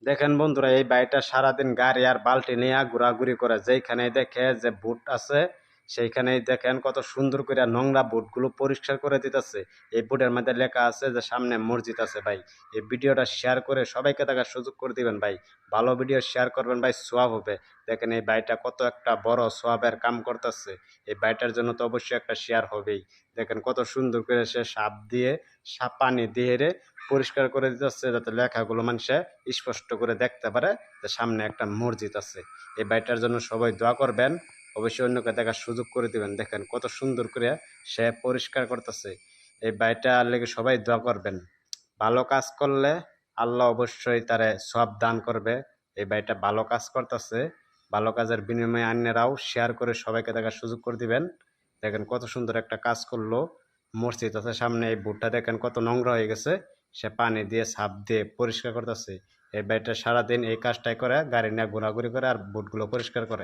দেখেন বন্ধুরা, এই ভাইটা সারাদিন গাড়ি আর বালতি নিয়ে ঘোরাঘুরি করে, যেইখানে দেখে যে বুট আছে সেইখানেই দেখেন কত সুন্দর করে নোংরা বুটগুলো পরিষ্কার করে দিতেছে। এই বুটের মধ্যে লেখা আছে যে সামনে মসজিদ আছে। ভাই, এই ভিডিওটা শেয়ার করে সবাইকে দেখার সুযোগ করে দিবেন ভাই। ভালো ভিডিও শেয়ার করবেন ভাই, সোয়াব হবে। দেখেন এই ভাইটা কত একটা বড় সোয়াবের কাম করতেছে। এই ভাইটার জন্য তো অবশ্যই একটা শেয়ার হবেই। দেখেন কত সুন্দর করে সে সাপ পানি দিয়ে পরিষ্কার করে দিতেছে, যাতে লেখাগুলো মানুষে স্পষ্ট করে দেখতে পারে যে সামনে একটা মসজিদ আছে। এই বাড়িটার জন্য সবাই দোয়া করবেন, অবশ্যই অন্যকে দেখার সুযোগ করে দিবেন। দেখেন কত সুন্দর করে সে পরিষ্কার করতেছে। এই বাড়িটার লেগে সবাই দোয়া করবেন। ভালো কাজ করলে আল্লাহ অবশ্যই তারে সব দান করবে। এই বাড়িটা ভালো কাজ করতেছে। ভালো কাজের বিনিময়ে অন্যরাও শেয়ার করে সবাইকে দেখার সুযোগ করে দিবেন। দেখেন কত সুন্দর একটা কাজ করলো। মসজিদ আছে সামনে, এই বুটটা দেখেন কত নোংরা হয়ে গেছে, সে পানি দিয়ে সাপ দিয়ে পরিষ্কার করতেছে। এই ভাইটা সারাদিন এই কাজটাই করে, গাড়ি নিয়ে ঘোরাঘুরি করে আর বুটগুলো পরিষ্কার করে।